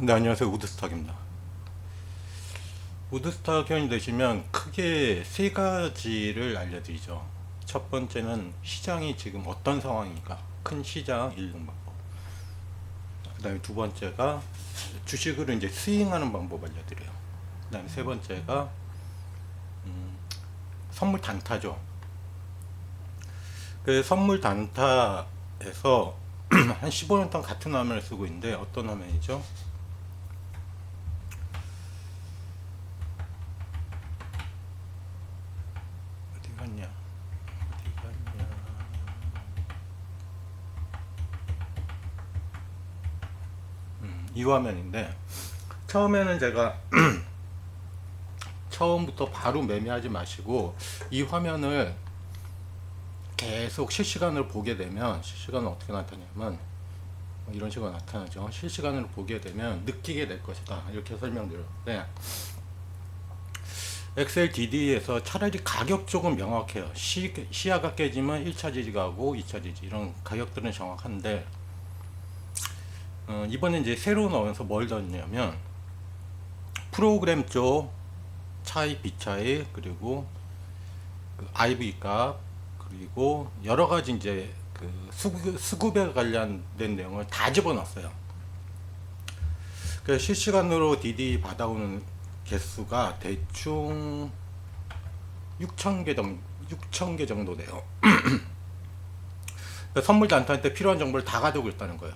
네, 안녕하세요. 우드스탁입니다. 우드스탁 회원이 되시면 크게 세 가지를 알려드리죠. 첫 번째는 시장이 지금 어떤 상황인가. 큰 시장 읽는 방법. 그 다음에 두 번째가 주식으로 이제 스윙하는 방법 알려드려요. 그 다음에 세 번째가 선물 단타죠. 그 선물 단타에서 한 15년 동안 같은 화면을 쓰고 있는데 어떤 화면이죠? 어디 갔냐? 어디 갔냐? 이 화면인데 처음에는 제가 처음부터 바로 매매하지 마시고 이 화면을 계속 실시간으로 보게 되면 실시간은 어떻게 나타나냐면 이런 식으로 나타나죠. 실시간으로 보게 되면 느끼게 될 것이다 이렇게 설명드렸는데 XLDD에서 차라리 가격 쪽은 명확해요. 시야가 깨지면 1차 지지가고 2차 지지 이런 가격들은 정확한데 이번에 이제 새로 나오면서 뭘 넣었냐면 프로그램 쪽 차이 비차이 그리고 그 IV 값 그리고 여러 가지 이제 그 수급에 관련된 내용을 다 집어넣었어요. 그 실시간으로 DD 받아오는 개수가 대충 6천 개 정도 돼요. 선물 단타한테 필요한 정보를 다 가지고 있다는 거예요.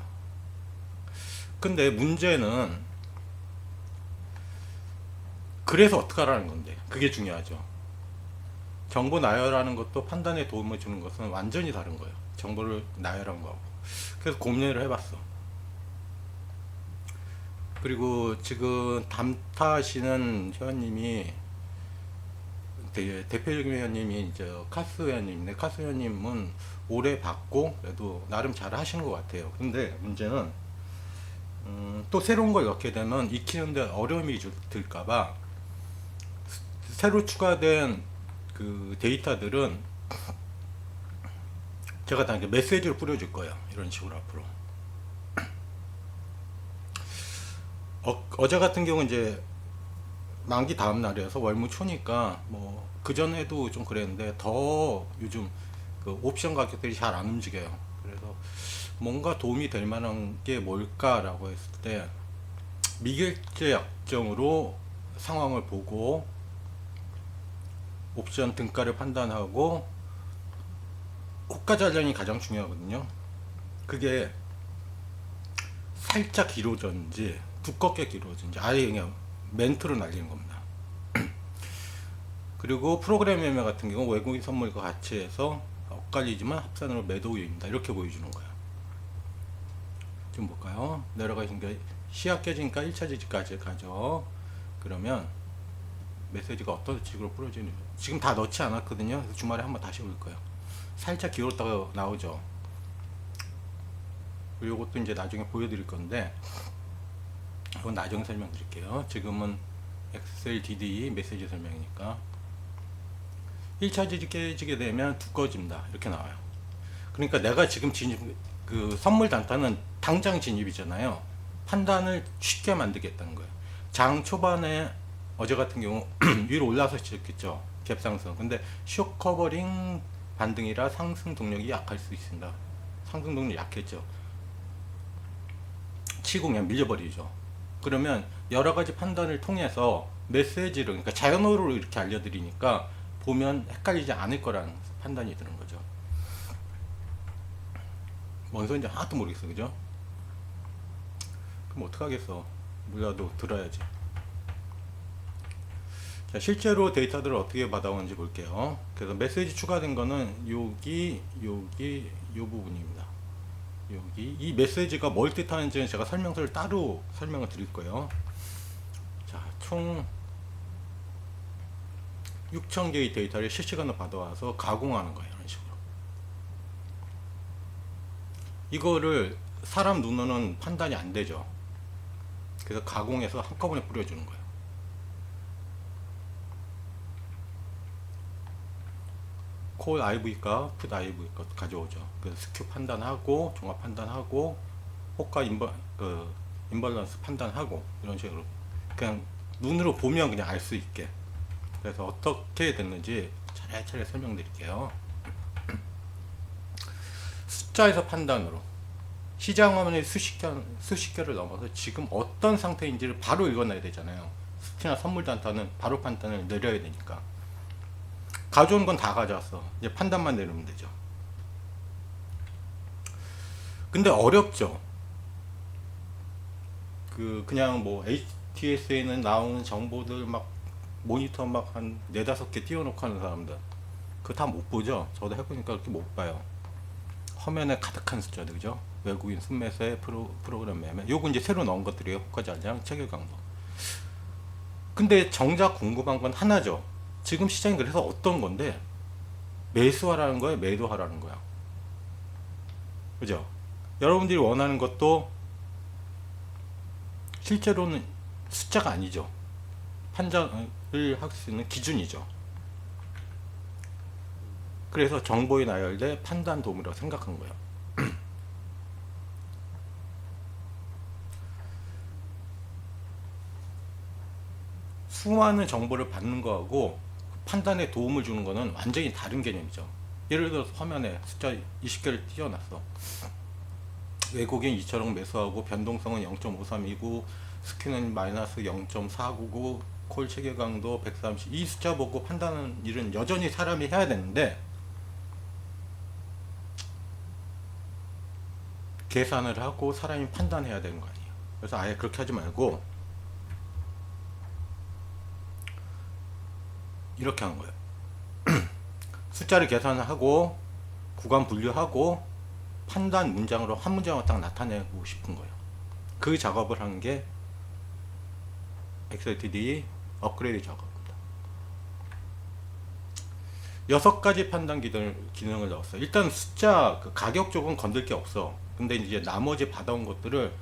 근데 문제는 그래서 어떻게 하라는 건데 그게 중요하죠. 정보 나열하는 것도 판단에 도움을 주는 것은 완전히 다른 거예요. 정보를 나열한 거하고. 그래서 고민을 해봤어. 그리고 지금 담타하시는 회원님이 대표적인 회원님이 이제 카스 회원님인데 카스 회원님은 오래 받고 그래도 나름 잘 하시는 것 같아요. 근데 문제는 또 새로운 걸 넣게 되면 익히는데 어려움이 들까봐 새로 추가된 그 데이터들은 제가 다 이렇게 메시지로 뿌려줄 거예요. 이런 식으로 앞으로. 어제 같은 경우 이제 만기 다음 날이어서 월무초니까 뭐 그전에도 좀 그랬는데 더 요즘 그 옵션 가격들이 잘 안 움직여요. 그래서 뭔가 도움이 될 만한 게 뭘까라고 했을 때 미결제 약정으로 상황을 보고 옵션 등가를 판단하고 호가 전략이 가장 중요하거든요. 그게 살짝 길어졌는지 두껍게 길어졌는지 아예 그냥 멘트로 날리는 겁니다. 그리고 프로그램 매매 같은 경우 외국인 선물과 같이 해서 엇갈리지만 합산으로 매도 우위입니다. 이렇게 보여주는 거예요. 지금 볼까요? 내려가시니까 시야 깨지니까 1차 지지까지 가죠. 그러면 메시지가 어떤 식으로 뿌려지는지 지금 다 넣지 않았거든요. 그래서 주말에 한번 다시 올 거예요. 살짝 기울었다가 나오죠. 이것도 이제 나중에 보여드릴 건데 이건 나중에 설명드릴게요. 지금은 엑셀 DD 메시지 설명이니까 1차 지지 깨지게 되면 두꺼워집니다. 이렇게 나와요. 그러니까 내가 지금 그 선물 단타는 당장 진입이잖아요. 판단을 쉽게 만들겠다는 거예요. 장 초반에 어제 같은 경우 위로 올라서 시작했죠. 갭상승. 근데 쇼 커버링 반등이라 상승 동력이 약할 수 있습니다. 상승 동력이 약했죠. 치고 그냥 밀려버리죠. 그러면 여러 가지 판단을 통해서 메시지를 그러니까 자연어로 이렇게 알려드리니까 보면 헷갈리지 않을 거라는 판단이 드는 거죠. 뭔 소리인지 하나도 모르겠어, 그죠? 그럼 어떡하겠어. 몰라도 들어야지. 자, 실제로 데이터들을 어떻게 받아오는지 볼게요. 그래서 메시지 추가된 거는 여기 이 부분입니다. 여기 이 메시지가 뭘 뜻하는지는 제가 설명서를 따로 설명을 드릴 거예요. 자, 총 6,000개의 데이터를 실시간으로 받아와서 가공하는 거예요. 이런 식으로. 이거를 사람 눈으로는 판단이 안 되죠. 그래서 가공해서 한꺼번에 뿌려주는 거예요. 콜 IV가 풋 IV가 가져오죠. 그래서 스큐 판단하고 종합 판단하고 호가 인버 그 임밸런스 판단하고 이런 식으로 그냥 눈으로 보면 그냥 알 수 있게. 그래서 어떻게 됐는지 차례차례 설명드릴게요. 숫자에서 판단으로 시장 화면에 수십 개를 넘어서 지금 어떤 상태인지를 바로 읽어놔야 되잖아요. 특히나 선물 단타는 바로 판단을 내려야 되니까. 가져온 건 다 가져왔어. 이제 판단만 내리면 되죠. 근데 어렵죠. 그냥 뭐 HTS에는 나오는 정보들 막 모니터 막 한 4-5개 띄워놓고 하는 사람들 그거 다 못 보죠. 저도 해보니까 그렇게 못 봐요. 화면에 가득한 숫자들, 그죠? 외국인 순매수의 프로그램 매매, 요거 이제 새로 넣은 것들이에요. 호가 전량, 체결 강도. 근데 정작 궁금한 건 하나죠. 지금 시장이 그래서 어떤 건데 매수하라는 거예요, 매도하라는 거야, 그죠? 여러분들이 원하는 것도 실제로는 숫자가 아니죠. 판단을 할 수 있는 기준이죠. 그래서 정보의 나열대 판단 도구라고 생각한 거예요. 수많은 정보를 받는 거하고 판단에 도움을 주는 거는 완전히 다른 개념이죠. 예를 들어서 화면에 숫자 20개를 띄워놨어. 외국인 2천억 매수하고 변동성은 0.53이고 스큐는 마이너스 0.499, 콜 체계 강도 130. 이 숫자 보고 판단하는 일은 여전히 사람이 해야 되는데 계산을 하고 사람이 판단해야 되는 거 아니에요. 그래서 아예 그렇게 하지 말고 이렇게 한 거예요. 숫자를 계산을 하고 구간 분류하고 판단 문장으로 한 문장을 딱 나타내고 싶은 거예요. 그 작업을 하는 게 XLTD 업그레이드 작업입니다. 6가지 판단 기능을 넣었어요. 일단 숫자 가격 쪽은 건들 게 없어. 근데 이제 나머지 받아온 것들을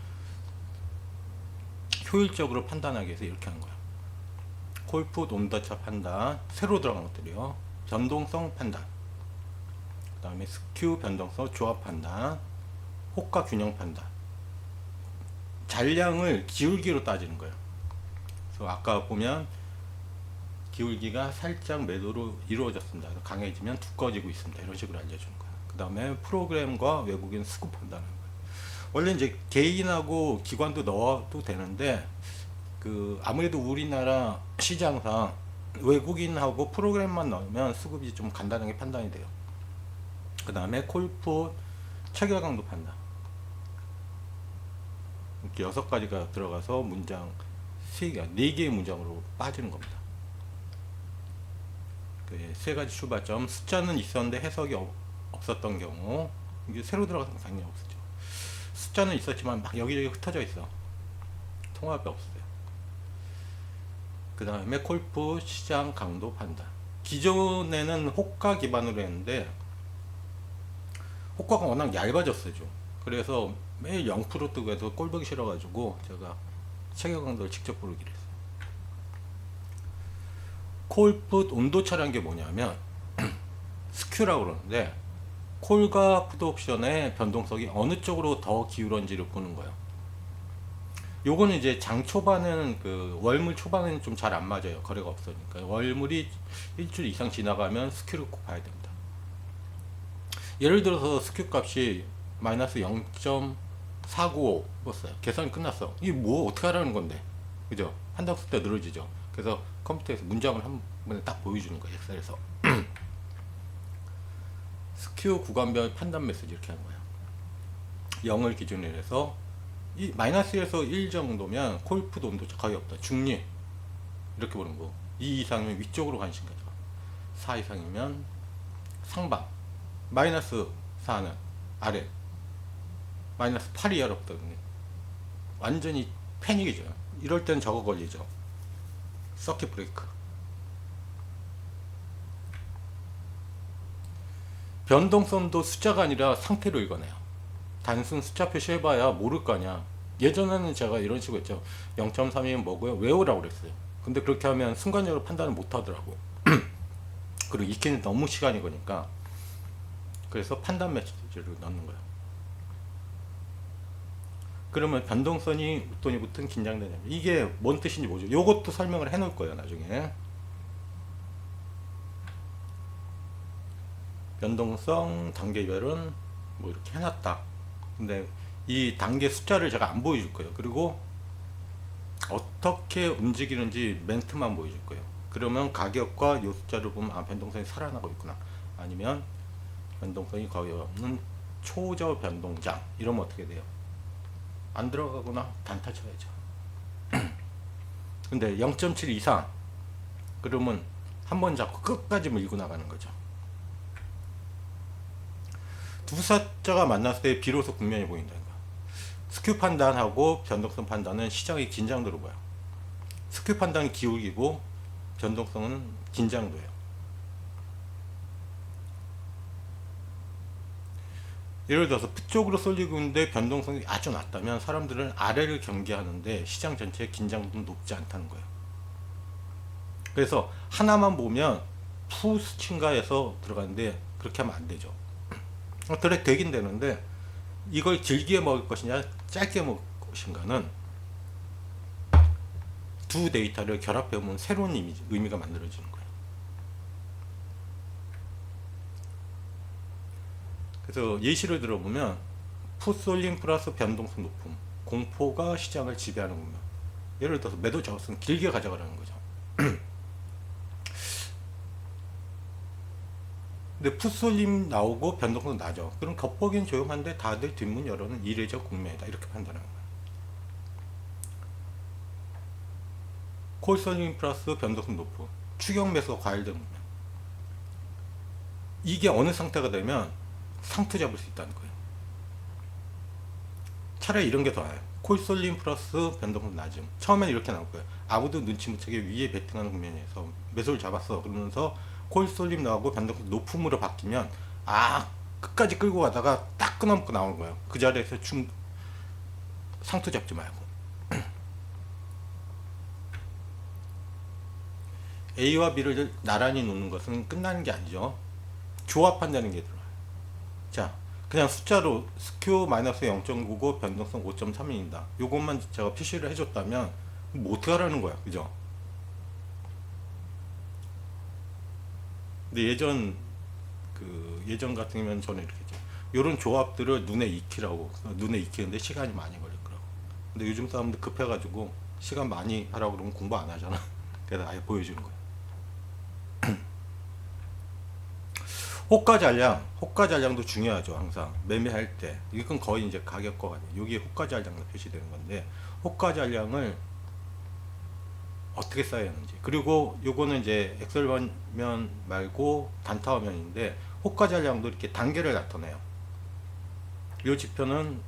효율적으로 판단하기 위해서 이렇게 한 거야. 콜풋 온더차 판단, 새로 들어간 것들이요. 변동성 판단, 그 다음에 스큐 변동성 조합 판단, 호가 균형 판단, 잔량을 기울기로 따지는 거예요. 그래서 아까 보면 기울기가 살짝 매도로 이루어졌습니다. 강해지면 두꺼워지고 있습니다. 이런 식으로 알려주는 거예요. 그 다음에 프로그램과 외국인 수급 판단하는 거예요. 원래 이제 개인하고 기관도 넣어도 되는데 아무래도 우리나라 시장상 외국인하고 프로그램만 넣으면 수급이 좀 간단하게 판단이 돼요. 그 다음에 콜풋 체결 강도 판단, 이렇게 6가지가 들어가서 문장 4개의 문장으로 빠지는 겁니다. 3가지 출발점. 숫자는 있었는데 해석이 없었던 경우, 이게 새로 들어가서 당연히 없었죠. 숫자는 있었지만 막 여기저기 흩어져 있어. 통합이 없어요. 그 다음에 콜풋 시장 강도 판단. 기존에는 호가 기반으로 했는데 호가가 워낙 얇아졌어요. 그래서 매일 0% 뜨고 해서 꼴보기 싫어가지고 제가 체결 강도를 직접 부르기로 했어요. 콜풋 온도차라는 게 뭐냐면 스큐라고 그러는데 콜과 풋 옵션의 변동성이 어느 쪽으로 더 기울었는지를 보는 거예요. 요거는 이제 장 초반은 월물 초반에는 좀 잘 안 맞아요. 거래가 없으니까. 월물이 일주일 이상 지나가면 스큐를 꼭 봐야 됩니다. 예를 들어서 스큐 값이 마이너스 0.495 떴어요. 계산이 끝났어. 이게 뭐 어떻게 하라는 건데, 그죠? 판단 속도가 늘어지죠. 그래서 컴퓨터에서 문장을 한 번에 딱 보여주는 거예요. 엑셀에서. 스큐 구간별 판단 메시지 이렇게 하는 거예요. 0을 기준으로 해서 이 마이너스에서 1 정도면 콜풋 온도차 거의 없다. 중립 이렇게 보는 거. 2 이상이면 위쪽으로 관심 가져. 4 이상이면 상방. 마이너스 4는 아래. 마이너스 8이 어렵거든요. 완전히 패닉이죠. 이럴 땐 저거 걸리죠. 서킷 브레이크. 변동성도 숫자가 아니라 상태로 읽어내요. 단순 숫자 표시해봐야 모를 거 아니야. 예전에는 제가 이런 식으로 했죠. 0.3이면 뭐고요? 외우라고 그랬어요. 근데 그렇게 하면 순간적으로 판단을 못 하더라고. 그리고 익히는 너무 시간이 거니까. 그래서 판단 메시지를 넣는 거예요. 그러면 변동성이 웃돈이 붙은 긴장된 이게 뭔 뜻인지 뭐죠? 요것도 설명을 해 놓을 거예요 나중에. 변동성 단계별은 뭐 이렇게 해놨다. 근데 이 단계 숫자를 제가 안 보여줄 거예요. 그리고 어떻게 움직이는지 멘트만 보여줄 거예요. 그러면 가격과 이 숫자를 보면 아 변동성이 살아나고 있구나. 아니면 변동성이 거의 없는 초저 변동장 이러면 어떻게 돼요? 안 들어가거나 단타 쳐야죠. 근데 0.7 이상 그러면 한 번 잡고 끝까지 밀고 나가는 거죠. 두 숫자가 만났을 때 비로소 국면이 보인다는 거. 스큐 판단하고 변동성 판단은 시장의 긴장도로 봐요. 스큐 판단이 기울기고 변동성은 긴장도예요. 예를 들어서 푸쪽으로 쏠리고 있는데 변동성이 아주 낮다면 사람들은 아래를 경계하는데 시장 전체의 긴장도는 높지 않다는 거예요. 그래서 하나만 보면 푸 수치인가에서 들어가는데 그렇게 하면 안 되죠. 그래 되긴 되는데 이걸 길게 먹을 것이냐 짧게 먹을 것인가는 두 데이터를 결합해 보면 새로운 의미가 만들어지는 거예요. 그래서 예시를 들어보면 풋솔링 플러스 변동성 높음 공포가 시장을 지배하는 거면 예를 들어서 매도 저항선 길게 가져가라는 거죠. 근데 풋솔림 나오고 변동성 나죠. 그럼 겉보기엔 조용한데 다들 뒷문 열어는 이례적 국면이다 이렇게 판단하는 거예요. 콜솔림 플러스 변동성 높음 추격 매수가 과열된 국면 이게 어느 상태가 되면 상투 잡을 수 있다는 거예요. 차라리 이런 게 더 나아요. 콜솔림 플러스 변동성 낮음 처음엔 이렇게 나올 거예요. 아무도 눈치 못 채게 위에 베팅하는 국면에서 매수를 잡았어. 그러면서 콜솔림 나오고 변동성 높음으로 바뀌면 아 끝까지 끌고 가다가 딱 끊어먹고 나오는 거예요. 그 자리에서 상투 잡지 말고 A와 B를 나란히 놓는 것은 끝나는 게 아니죠. 조합한다는 게 들어와요. 자 그냥 숫자로 스큐 마이너스 0.99 변동성 5.3입니다. 요것만 제가 표시를 해줬다면 뭐 어떻게 하라는 거야, 그죠? 근데 예전 같으면 저는 이렇게 했죠. 요런 조합들을 눈에 익히라고 눈에 익히는데 시간이 많이 걸릴 거라고. 근데 요즘 사람들 급해가지고 시간 많이 하라고 그러면 공부 안 하잖아. 그래서 아예 보여주는 거야. 호가 잔량도 중요하죠. 항상 매매할 때 이건 거의 이제 가격과 같아요. 여기에 호가 잔량도 표시되는 건데 호가 잔량을 어떻게 써야 하는지 그리고 요거는 이제 엑셀 화면 말고 단타 화면인데 호가 잔량도 이렇게 단계를 나타내요. 이 지표는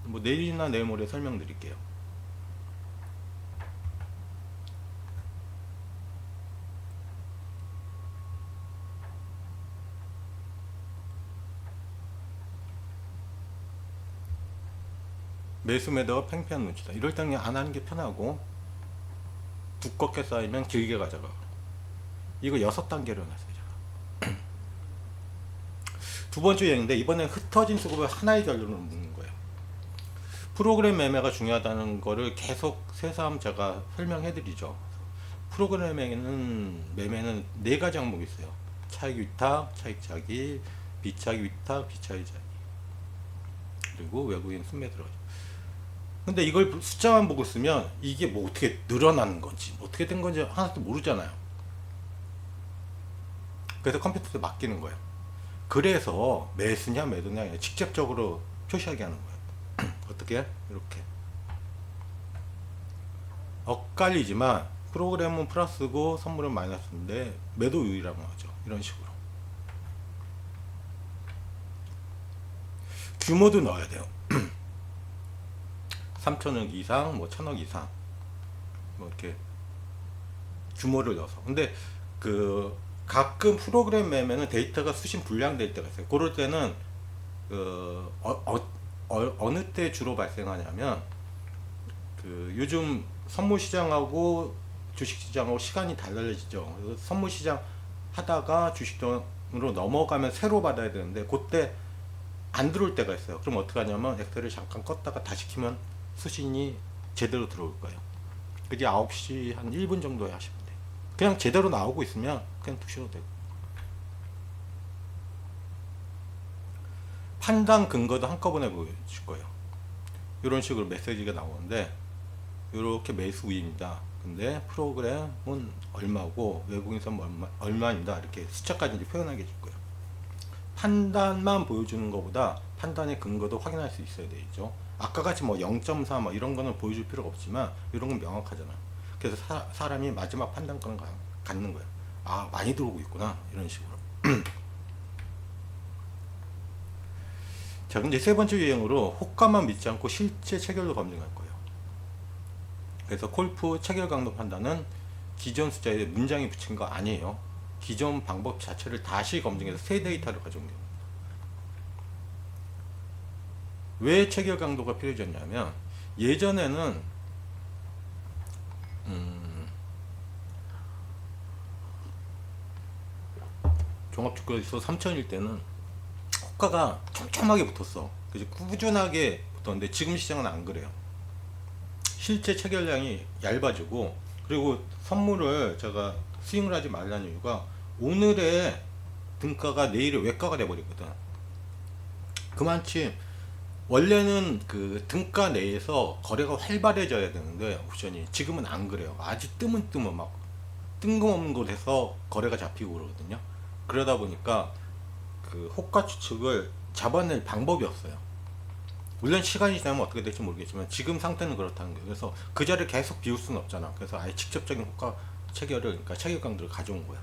뭐 내일이나 내일 모레 설명드릴게요. 매수 매도가 팽팽한 눈치다. 이럴 때는 안 하는 게 편하고 두껍게 쌓이면 길게 가져가. 이거 6단계로 놨어요. 제가. 두 번째 얘기인데 이번엔 흩어진 수급을 하나의 결론으로 묶는 거예요. 프로그램 매매가 중요하다는 거를 계속 새삼 제가 설명해 드리죠. 프로그램 매매는 4가지 항목이 있어요. 차익 위탁, 차익 차기, 비차익 위탁, 비차익 차기. 그리고 외국인 순매 들어가죠. 근데 이걸 숫자만 보고 쓰면 이게 뭐 어떻게 늘어나는 건지 어떻게 된 건지 하나도 모르잖아요. 그래서 컴퓨터에 맡기는 거예요. 그래서 매수냐 매도냐 직접적으로 표시하게 하는 거예요. 어떻게? 이렇게 엇갈리지만 프로그램은 플러스고 선물은 마이너스인데 매도 요율이라고 하죠. 이런 식으로 규모도 넣어야 돼요. 3천억 이상, 뭐 1,000억 이상, 뭐 이렇게 규모를 넣어서. 근데 가끔 프로그램 매매는 데이터가 수신 불량될 때가 있어요. 그럴 때는 어느 때 주로 발생하냐면 요즘 선물 시장하고 주식 시장하고 시간이 달라지죠. 그래서 선물 시장 하다가 주식으로 넘어가면 새로 받아야 되는데 그때 안 들어올 때가 있어요. 그럼 어떻게 하냐면 엑셀을 잠깐 껐다가 다시 키면 수신이 제대로 들어올 거예요. 그게 9시 한 1분 정도에 하시면 돼요. 그냥 제대로 나오고 있으면 그냥 두셔도 되고. 판단 근거도 한꺼번에 보여줄 거예요. 이런 식으로 메시지가 나오는데, 이렇게 매수 우위입니다. 근데 프로그램은 얼마고 외국인 선 얼마입니다. 이렇게 숫자까지 이제 표현하게 해줄 거예요. 판단만 보여주는 것보다 판단의 근거도 확인할 수 있어야 되죠. 아까 같이 뭐 0.4 뭐 이런 거는 보여줄 필요가 없지만 이런 건 명확하잖아. 그래서 사람이 마지막 판단권을 갖는 거야. 아, 많이 들어오고 있구나, 이런 식으로. 자, 근데 세 번째 유형으로 호가만 믿지 않고 실제 체결도 검증할 거예요. 그래서 콜프 체결 강도 판단은 기존 숫자에 문장이 붙인 거 아니에요. 기존 방법 자체를 다시 검증해서 새 데이터를 가져온 겁니다. 왜 체결 강도가 필요해졌냐면, 예전에는 종합주가지수 3000일 때는 호가가 촘촘하게 붙었어. 그래서 꾸준하게 붙었는데 지금 시장은 안 그래요. 실제 체결량이 얇아지고, 그리고 선물을 제가 스윙을 하지 말라는 이유가 오늘의 등가가 내일의 외가가 돼버리거든. 그만큼 원래는 그 등가 내에서 거래가 활발해져야 되는데 옵션이 지금은 안 그래요. 아주 뜨문뜨문 막 뜬금없는 곳에서 거래가 잡히고 그러거든요. 그러다 보니까 그 호가 추측을 잡아낼 방법이 없어요. 물론 시간이 지나면 어떻게 될지 모르겠지만 지금 상태는 그렇다는 거예요. 그래서 그 자리를 계속 비울 수는 없잖아. 그래서 아예 직접적인 호가 체결을, 그러니까 체결 강도를 가져온 거야.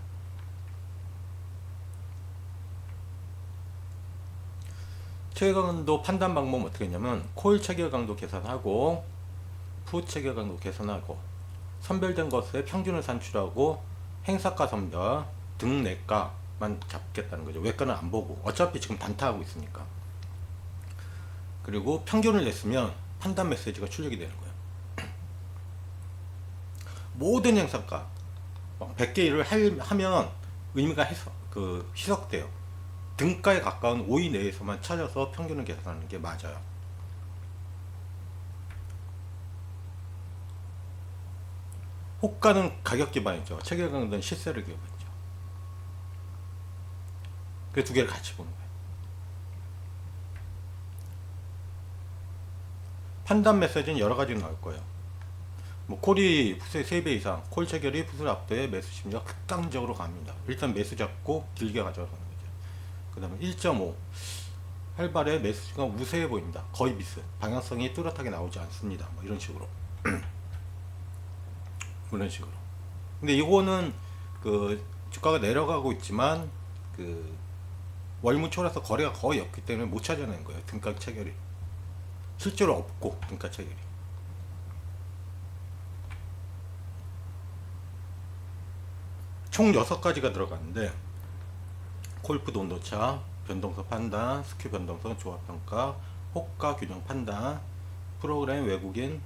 체결 강도 판단 방법은 어떻게 했냐면, 콜 체결 강도 계산하고 풋 체결 강도 계산하고 선별된 것의 평균을 산출하고 행사가 선별 등 내가만 잡겠다는 거죠. 외가는 안 보고, 어차피 지금 단타하고 있으니까. 그리고 평균을 냈으면 판단 메시지가 출력이 되는 거예요. 모든 행사가 100개 일을 하면 의미가 희석돼요. 등가에 가까운 5위 내에서만 찾아서 평균을 계산하는 게 맞아요. 호가는 가격 기반이죠. 체결 강도는 실세를 기반이죠. 그 두 개를 같이 보는 거예요. 판단 메시지는 여러 가지 나올 거예요. 뭐 콜이 풋의 3배 이상, 콜 체결이 풋을 앞도에 매수 심리가 극단적으로 갑니다. 일단 매수 잡고 길게 가져가는 거죠. 그 다음에 1.5 활발해 매수가 우세해 보입니다. 거의 미스, 방향성이 뚜렷하게 나오지 않습니다. 뭐 이런 식으로. 이런 식으로. 근데 이거는 그 주가가 내려가고 있지만 그 월무초라서 거래가 거의 없기 때문에 못 찾아낸 거예요. 등가 체결이 실제로 없고, 등가 체결이. 총 6가지가 들어가는데, 콜프 온도차, 변동성 판단, 스큐 변동성 조합평가, 호가 균형 판단, 프로그램 외국인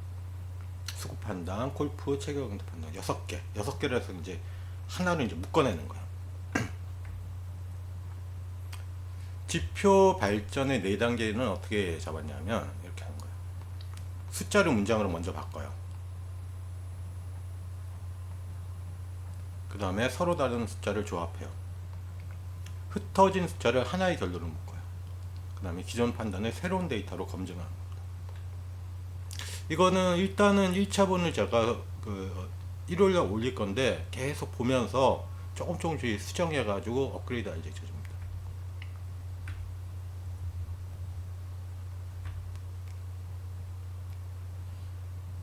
수급 판단, 콜프 체결 강도 판단. 6개를 해서 이제 하나로 이제 묶어내는 거야. 지표 발전의 4단계는 어떻게 잡았냐면 이렇게 하는 거예요. 숫자를 문장으로 먼저 바꿔요. 그 다음에 서로 다른 숫자를 조합해요. 흩어진 숫자를 하나의 결론으로 묶어요. 그 다음에 기존 판단을 새로운 데이터로 검증하는 겁니다. 이거는 일단은 1차분을 제가 그 일요일날 올릴 건데 계속 보면서 조금씩 수정해 가지고 업그레이드 알제 해줍니다.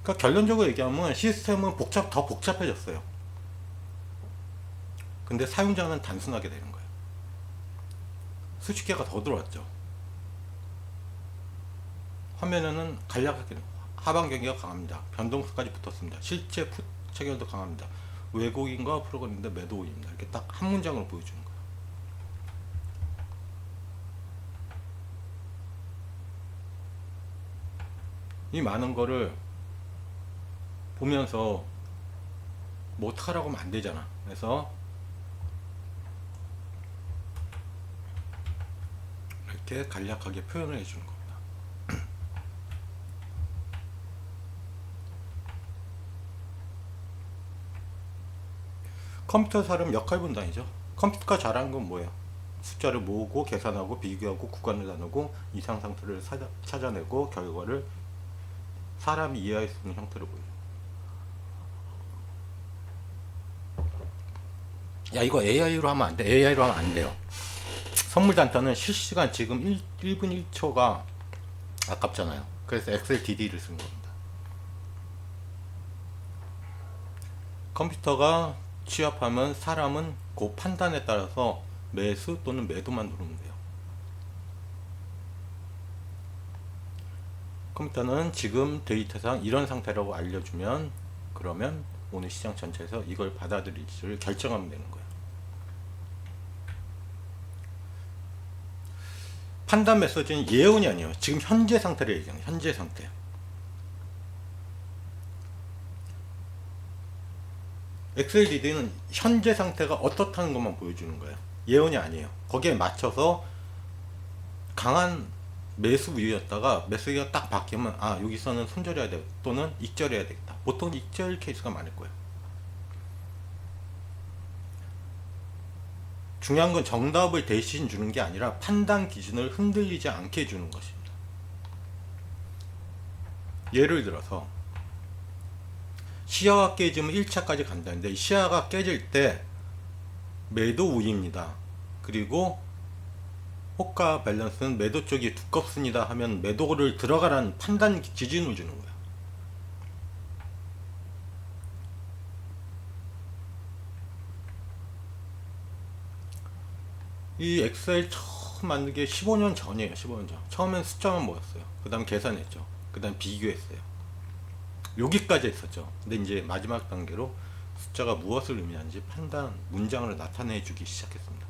그러니까 결론적으로 얘기하면 시스템은 더 복잡해졌어요. 근데 사용자는 단순하게 되는 거예요. 수십 개가 더 들어왔죠. 화면에는 간략하게 하방 경기가 강합니다. 변동수까지 붙었습니다. 실제 풋 체결도 강합니다. 외국인과 프로그램인데 매도 우위입니다. 이렇게 딱 한 문장으로 보여주는 거예요. 이 많은 거를 보면서 뭐 어떡하라고 하면 안 되잖아. 그래서 이렇게 간략하게 표현을 해주는 겁니다. 컴퓨터 사람 역할 분담이죠. 컴퓨터가 잘하는 건 뭐예요? 숫자를 모으고 계산하고 비교하고 구간을 나누고 이상 상태를 찾아내고 결과를 사람이 이해할 수 있는 형태로 보여요. 야, 이거 AI로 하면 안 돼. AI로 하면 안 돼요. 선물 단타는 실시간 지금 1분 1초가 아깝잖아요. 그래서 엑셀 DD를 쓰는 겁니다. 컴퓨터가 취합하면 사람은 그 판단에 따라서 매수 또는 매도만 누르면 돼요. 컴퓨터는 지금 데이터상 이런 상태라고 알려주면 그러면 오늘 시장 전체에서 이걸 받아들일지를 결정하면 되는 거예요. 판단 메시지는 예언이 아니에요. 지금 현재 상태를 얘기해요. 현재 상태. 엑셀 DD는 현재 상태가 어떻다는 것만 보여주는 거예요. 예언이 아니에요. 거기에 맞춰서 강한 매수 우위였다가 메시지가 딱 바뀌면 아, 여기서는 손절해야 돼 또는 익절해야 되겠다. 보통 익절 케이스가 많을 거예요. 중요한 건 정답을 대신 주는 게 아니라 판단 기준을 흔들리지 않게 해주는 것입니다. 예를 들어서 시야가 깨지면 1차까지 간다는데 시야가 깨질 때 매도 우위입니다. 그리고 호가 밸런스는 매도 쪽이 두껍습니다 하면 매도를 들어가라는 판단 기준을 주는 거예요. 이 엑셀 처음 만든 게 15년 전이에요. 15년 전. 처음엔 숫자만 모았어요. 그 다음 계산했죠. 그 다음 비교했어요. 여기까지 했었죠. 근데 이제 마지막 단계로 숫자가 무엇을 의미하는지 판단, 문장을 나타내 주기 시작했습니다.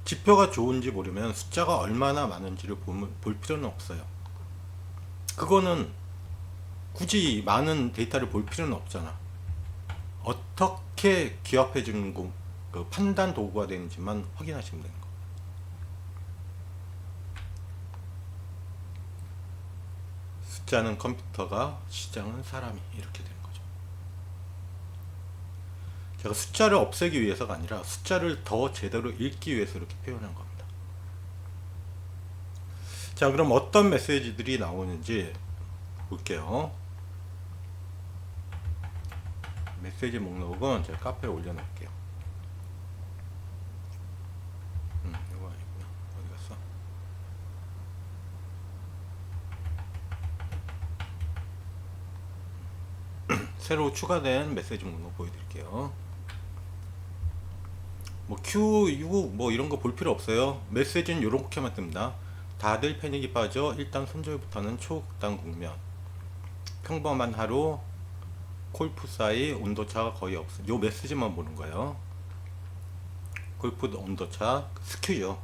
지표가 좋은지 모르면 숫자가 얼마나 많은지를 볼 필요는 없어요. 그거는 굳이 많은 데이터를 볼 필요는 없잖아. 어떻게 기합해 주는 그 판단 도구가 되는지만 확인하시면 되는 거. 숫자는 컴퓨터가, 시장은 사람이 이렇게 되는 거죠. 제가 숫자를 없애기 위해서가 아니라 숫자를 더 제대로 읽기 위해서 이렇게 표현한 겁니다. 자, 그럼 어떤 메시지들이 나오는지 볼게요. 메시지 목록은 제가 카페에 올려놓을게요. 이거 아니구나. 어디 갔어? 새로 추가된 메시지 목록 보여드릴게요. 뭐 Q, U 뭐 이런 거 볼 필요 없어요. 메시지는 이렇게만 뜹니다. 다들 패닉이 빠져 일단 손절부터는 초극단 국면. 평범한 하루. 골프 사이 온도차가 거의 없어. 요 메시지만 보는 거예요. 골프 온도차 스큐죠.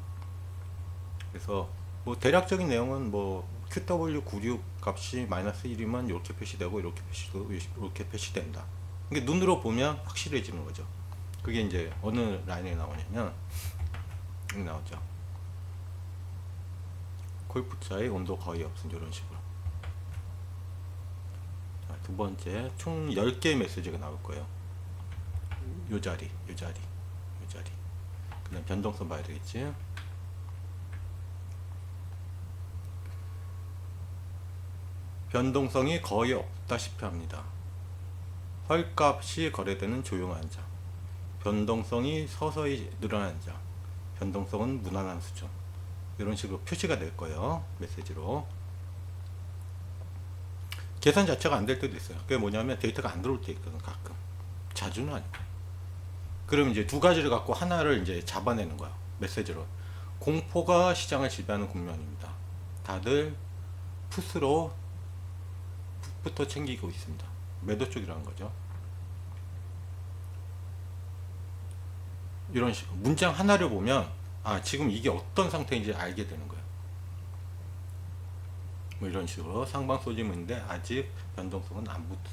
그래서 뭐 대략적인 내용은 뭐 QW96 값이 마이너스 1이면 이렇게 표시되고 이렇게 표시된다. 이게 눈으로 보면 확실해지는 거죠. 그게 이제 어느 라인에 나오냐면 여기 나오죠. 골프 차이 온도 거의 없음 이런 식으로. 두 번째 총 10개의 메시지가 나올 거예요. 요 자리. 그 다음 변동성 봐야 되겠지. 변동성이 거의 없다시피 합니다. 헐값이 거래되는 조용한 장. 변동성이 서서히 늘어나는 장. 변동성은 무난한 수준. 이런 식으로 표시가 될 거예요. 메시지로. 계산 자체가 안 될 때도 있어요. 그게 뭐냐면 데이터가 안 들어올 때 있거든, 가끔. 자주는 아니고. 그럼 이제 두 가지를 갖고 하나를 이제 잡아내는 거야. 메시지로. 공포가 시장을 지배하는 국면입니다. 다들 풋으로 풋부터 챙기고 있습니다. 매도 쪽이라는 거죠. 이런 식으로. 문장 하나를 보면 아, 지금 이게 어떤 상태인지 알게 되는 거예요. 뭐 이런 식으로 상방 소지문인데 아직 변동성은 안 붙는다.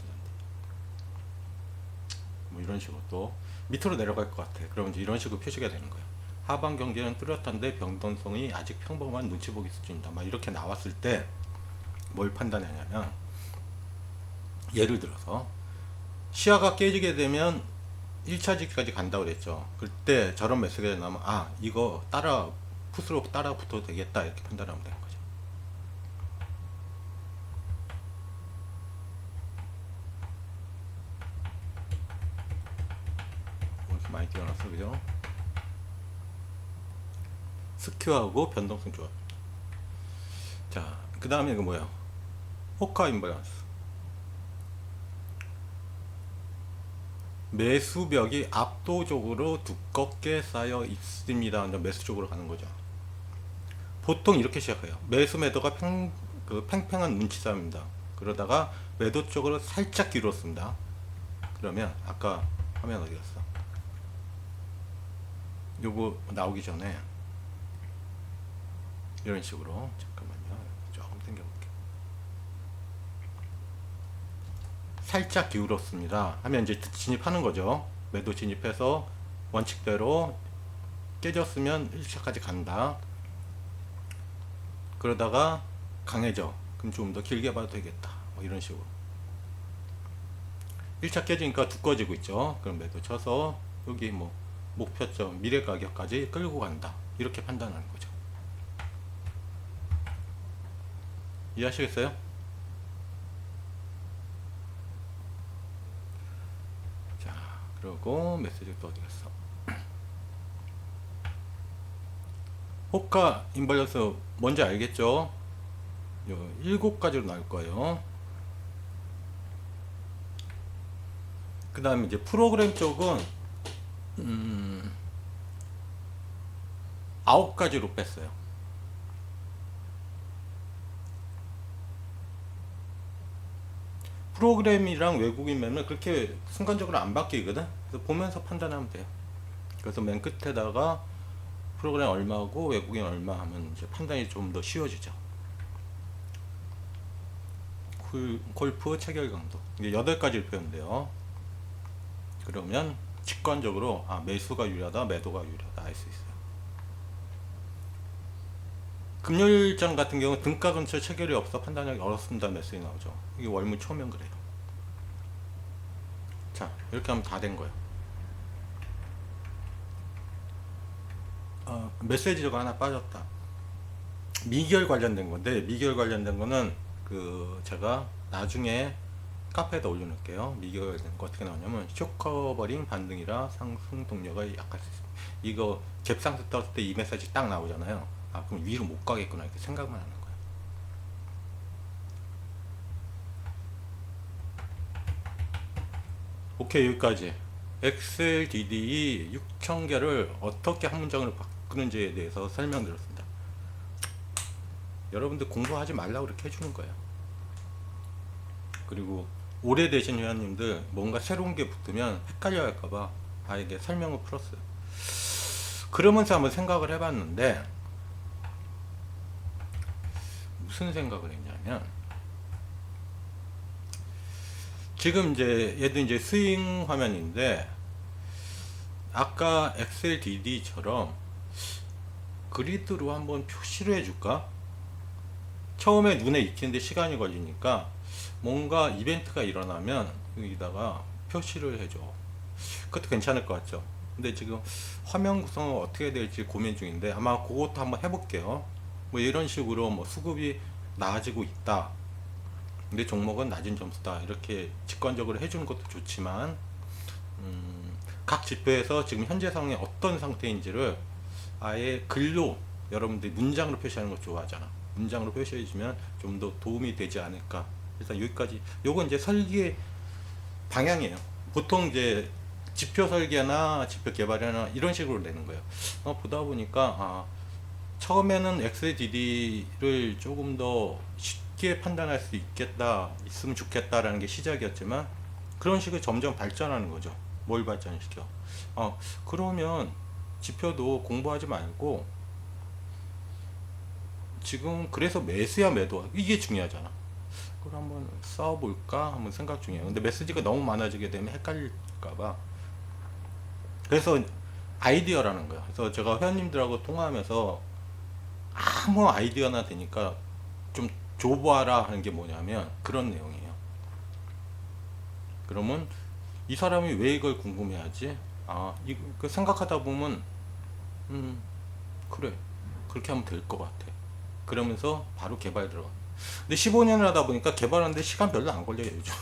뭐 이런 식으로 또 밑으로 내려갈 것 같아. 그러면 이제 이런 식으로 표시가 되는 거예요. 하방 경제는 뚜렷한데 변동성이 아직 평범한 눈치 보기 수준이다. 막 이렇게 나왔을 때 뭘 판단하냐면 예를 들어서 시야가 깨지게 되면 1차 지기까지 간다고 그랬죠. 그때 저런 메시지가 나오면 아 이거 따라 풋으로 따라 붙어도 되겠다 이렇게 판단하면 되는 거죠. 이렇게 많이 띄워놨어 그죠? 스큐하고 변동성 조합. 자, 그 다음에 이거 뭐야? 호카 임밸런스. 매수벽이 압도적으로 두껍게 쌓여 있습니다. 매수 쪽으로 가는 거죠. 보통 이렇게 시작해요. 매수 매도가 팽팽한 눈치 싸움입니다. 그러다가 매도 쪽으로 살짝 기울었습니다. 그러면 아까 화면 어디 갔어? 요거 나오기 전에 이런 식으로 잠깐만요. 조금 당겨볼게요. 살짝 기울었습니다. 하면 이제 진입하는 거죠. 매도 진입해서 원칙대로 깨졌으면 1차까지 간다. 그러다가 강해져. 그럼 좀 더 길게 봐도 되겠다. 뭐 이런 식으로. 1차 깨지니까 두꺼워지고 있죠. 그럼 매도 쳐서 여기 뭐 목표점 미래 가격까지 끌고 간다. 이렇게 판단하는 거죠. 이해하시겠어요? 자, 그리고 메시지 또 어디 갔어? 호가 임밸런스 뭔지 알겠죠? 7가지로 나올 거예요. 그 다음에 이제 프로그램 쪽은 9가지로 뺐어요. 프로그램이랑 외국인매는 그렇게 순간적으로 안 바뀌거든. 그래서 보면서 판단하면 돼요. 그래서 맨 끝에다가 프로그램 얼마고 외국인 얼마 하면 이제 판단이 좀 더 쉬워지죠. 골프 체결 강도 이게 8가지를 표현돼요. 그러면 직관적으로 아 매수가 유리하다 매도가 유리하다 알 수 있어요. 금요일장 같은 경우는 등가 근처 체결이 없어 판단하기 어렵습니다 메시지 나오죠. 이게 월물 초면 그래요. 자 이렇게 하면 다 된 거예요. 메시지가 하나 빠졌다. 미결 관련된 건데 미결 관련된 거는 제가 나중에 카페에다 올려놓을게요. 미결 관련된 거 어떻게 나오냐면 쇼커버링 반등이라 상승 동력가 약할 수 있습니다. 이거 갭상승 떴을 때 이 메시지 딱 나오잖아요. 아 그럼 위로 못 가겠구나 이렇게 생각만 하는 거예요. 오케이 여기까지. XLDD 6000개를 어떻게 한 문장으로 바꾸는지에 대해서 설명드렸습니다. 여러분들 공부하지 말라고 이렇게 해주는 거예요. 그리고 오래되신 회원님들 뭔가 새로운 게 붙으면 헷갈려 할까봐 아예 설명을 풀었어요. 그러면서 한번 생각을 해봤는데 무슨 생각을 했냐면 지금 이제 얘도 이제 스윙 화면인데 아까 XLDD처럼 그리드로 한번 표시를 해줄까? 처음에 눈에 익히는데 시간이 걸리니까 뭔가 이벤트가 일어나면 여기다가 표시를 해줘. 그것도 괜찮을 것 같죠. 근데 지금 화면 구성을 어떻게 될지 고민 중인데 아마 그것도 한번 해볼게요. 뭐 이런 식으로 뭐 수급이 나아지고 있다. 근데 종목은 낮은 점수다. 이렇게 직관적으로 해주는 것도 좋지만 각 지표에서 지금 현재 상황이 어떤 상태인지를 아예 글로 여러분들이 문장으로 표시하는 거 좋아하잖아. 문장으로 표시해주면 좀 더 도움이 되지 않을까. 일단 여기까지. 요건 이제 설계 방향이에요. 보통 이제 지표 설계나 지표 개발이나 이런 식으로 내는 거예요. 보다 보니까 처음에는 XDD를 조금 더 쉽게 판단할 수 있으면 좋겠다라는 게 시작이었지만 그런 식으로 점점 발전하는 거죠. 뭘 발전시켜? 그러면 지표도 공부하지 말고 지금 그래서 매수야 매도야 이게 중요하잖아. 그걸 한번 써볼까 한번 생각 중이에요. 근데 메시지가 너무 많아지게 되면 헷갈릴까봐 그래서 아이디어라는 거예요. 그래서 제가 회원님들하고 통화하면서 아무 아이디어나 되니까 좀 줘봐라 하는 게 뭐냐면 그런 내용이에요. 그러면 이 사람이 왜 이걸 궁금해하지? 그 생각하다 보면 그래, 그렇게 하면 될 것 같아. 그러면서 바로 개발 들어가. 근데 15년을 하다 보니까 개발하는데 시간 별로 안 걸려요, 요즘.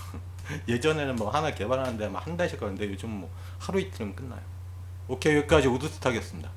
예전에는 뭐 하나 개발하는데 막 한 달씩 걸렸는데 요즘 뭐 하루 이틀은 끝나요. 오케이, 여기까지 우드스탁이었습니다.